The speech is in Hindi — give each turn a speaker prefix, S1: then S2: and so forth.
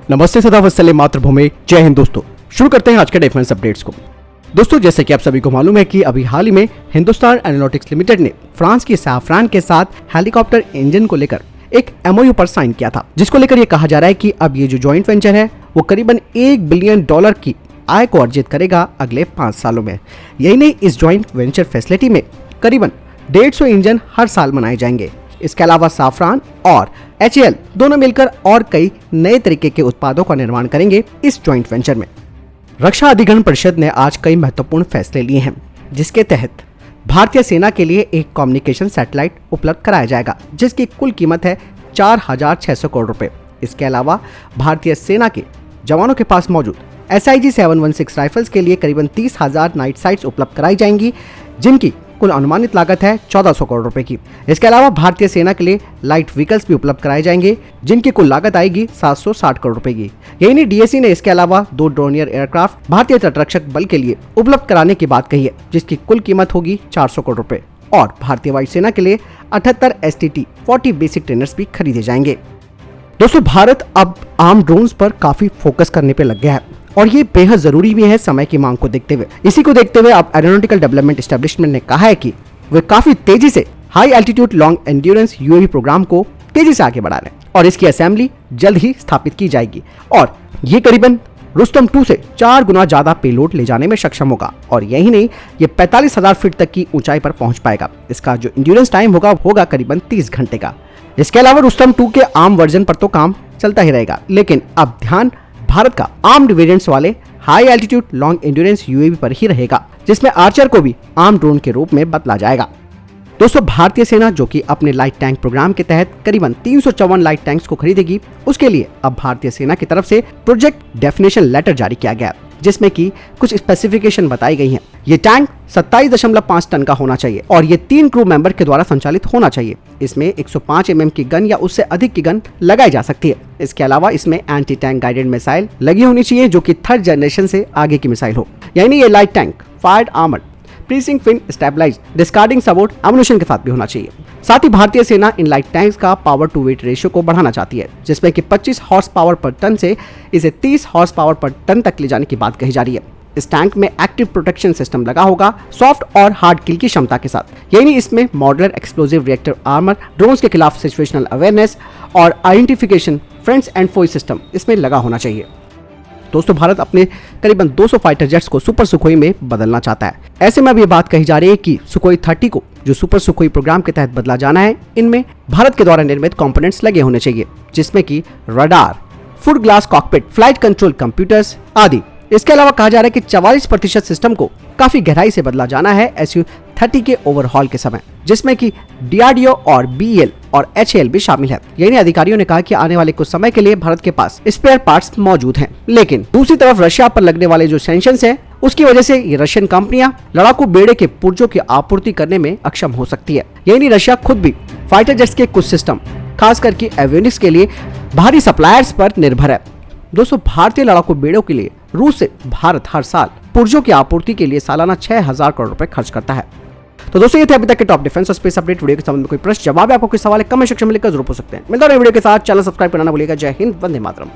S1: नमस्ते, सदा वत्सल्य मातृभूमि, जय हिंद। दोस्तों शुरू करते हैं आज के डिफेंस अपडेट्स को। दोस्तों जैसे कि आप सभी को मालूम है कि अभी हाल ही में हिंदुस्तान एरोनॉटिक्स लिमिटेड ने फ्रांस की सैफरान के साथ हेलीकॉप्टर इंजन को लेकर एक एमओयू पर साइन किया था, जिसको लेकर ये कहा जा रहा है कि अब ये जो जॉइंट वेंचर है वो करीबन $1 बिलियन की आय को अर्जित करेगा अगले 5 सालों में। यही नहीं, इस जॉइंट वेंचर फैसिलिटी में करीबन 150 इंजन हर साल बनाए जाएंगे। इसके अलावा सैफरान और HAL दोनों मिलकर और कई नए तरीके के उत्पादों का निर्माण करेंगे इस जॉइंट वेंचर में। रक्षा अधिग्रहण परिषद ने आज कई महत्वपूर्ण फैसले लिए हैं, जिसके तहत भारतीय सेना के लिए एक कम्युनिकेशन सैटेलाइट उपलब्ध कराया जाएगा, जिसकी कुल कीमत है 4,600 करोड़ रुपए। इसके अलावा भारतीय सेना के जवानों के पास मौजूद SIG 716 राइफल्स के लिए करीबन 30,000 नाइट साइट्स उपलब्ध कराई जाएंगी, जिनकी कुल अनुमानित लागत है 1,400 करोड़ रुपए की। इसके अलावा भारतीय सेना के लिए लाइट व्हीकल्स भी उपलब्ध कराए जाएंगे, जिनकी कुल लागत आएगी 760 करोड़ रुपए की। यही नहीं, DAC ने इसके अलावा 2 डोर्नियर एयरक्राफ्ट भारतीय तटरक्षक बल के लिए उपलब्ध कराने की बात कही है, जिसकी कुल कीमत होगी 400 करोड़ रुपए। और भारतीय वायुसेना के लिए 78 STT-40 बेसिक ट्रेनर्स भी खरीदे जाएंगे। दोस्तों भारत अब आर्म ड्रोन्स पर काफी फोकस करने पे लग गया है, और ये बेहद जरूरी भी है समय की मांग को देखते हुए। इसी को देखते हुए अब एरोनॉटिकल डेवलपमेंट एस्टेब्लिशमेंट ने कहा है कि वे काफी तेजी से high altitude long endurance UAV programme को तेजी से आगे बढ़ा रहे हैं, और इसकी असेंबली जल्द ही स्थापित की जाएगी। और ये करीबन रुस्तम 2 से 4 गुना ज्यादा पेलोड ले जाने में सक्षम होगा। और यही नहीं, ये 45,000 फीट तक की ऊंचाई पर पहुंच पाएगा। इसका जो एंड्योरेंस टाइम होगा करीबन 30 घंटे का। इसके अलावा रुस्तम 2 के आर्म वर्जन पर तो काम चलता ही रहेगा, लेकिन अब ध्यान भारत का आर्म्ड वेरिएंट्स वाले high altitude long endurance UAV पर ही रहेगा, जिसमें आर्चर को भी आर्म ड्रोन के रूप में बदला जाएगा। दोस्तों भारतीय सेना जो कि अपने लाइट टैंक प्रोग्राम के तहत करीबन 354 लाइट टैंक्स को खरीदेगी, उसके लिए अब भारतीय सेना की तरफ से प्रोजेक्ट डेफिनेशन लेटर जारी किया गया, जिसमें कि कुछ स्पेसिफिकेशन बताई गई हैं। ये टैंक 27.5 टन का होना चाहिए और ये 3 क्रू मेंबर के द्वारा संचालित होना चाहिए। इसमें 105 mm की गन या उससे अधिक की गन लगाई जा सकती है। इसके अलावा इसमें एंटी टैंक गाइडेड मिसाइल लगी होनी चाहिए, जो कि 3rd जनरेशन से आगे की मिसाइल हो। यानी ये light tank fired armoured piercing fin stabilised discarding support ammunition के साथ भी होना चाहिए। साथ ही भारतीय सेना इन लाइट टैंक्स का पावर टू वेट रेशियो को बढ़ाना चाहती है, जिसमें कि 25 हॉर्स पावर पर टन से इसे 30 हॉर्स पावर पर टन तक ले जाने की बात कही जा रही है। इस टैंक में एक्टिव प्रोटेक्शन सिस्टम लगा होगा, सॉफ्ट और हार्ड किल की क्षमता के साथ। यही नहीं, इसमें modular explosive reactor armour, drones के खिलाफ सिचुएशनल अवेयरनेस और identification friends and Foy system इसमें लगा होना चाहिए। दोस्तों भारत अपने करीबन 200 फाइटर जेट्स को सुपर सुखोई में बदलना चाहता है। ऐसे में अब ये बात कही जा रही है कि सुखोई 30 को जो सुपर सुखोई प्रोग्राम के तहत बदला जाना है, इनमें भारत के द्वारा निर्मित कंपोनेंट्स लगे होने चाहिए, जिसमें कि radar, foot glass cockpit, flight control computers आदि। इसके अलावा कहा जा रहा है कि 44% सिस्टम को काफी गहराई से बदला जाना है Su-30 के ओवरहॉल के समय, जिसमें कि DRDO और BEL और HAL भी शामिल है। यही अधिकारियों ने कहा कि आने वाले कुछ समय के लिए भारत के पास स्पेयर पार्ट्स मौजूद हैं, लेकिन दूसरी तरफ रशिया पर लगने वाले जो सैंक्शंस हैं, उसकी वजह से ये रशियन कंपनियां लड़ाकू बेड़े के पुर्जों की आपूर्ति करने में अक्षम हो सकती है। यही नहीं, रशिया खुद भी फाइटर जेट्स के कुछ सिस्टम खास करके एवियोनिक्स के लिए बाहरी सप्लायर्स पर निर्भर है। दोस्तों भारतीय लड़ाकू बेड़ों के लिए रूस से भारत हर साल पुर्जों की आपूर्ति के लिए सालाना 6,000 करोड़ रुपए खर्च करता है। तो दोस्तों ये थे अभी तक के टॉप डिफेंस और स्पेस अपडेट। वीडियो के संबंध में कोई प्रश्न जवाब है, आपको कोई सवाल है, कमेंट सेक्शन में लिखकर जरूर पूछ सकते हैं। मिलता है वीडियो के साथ, चैनल सब्सक्राइब करना ना भूलिएगा। जय हिंद, वंदे मातरम।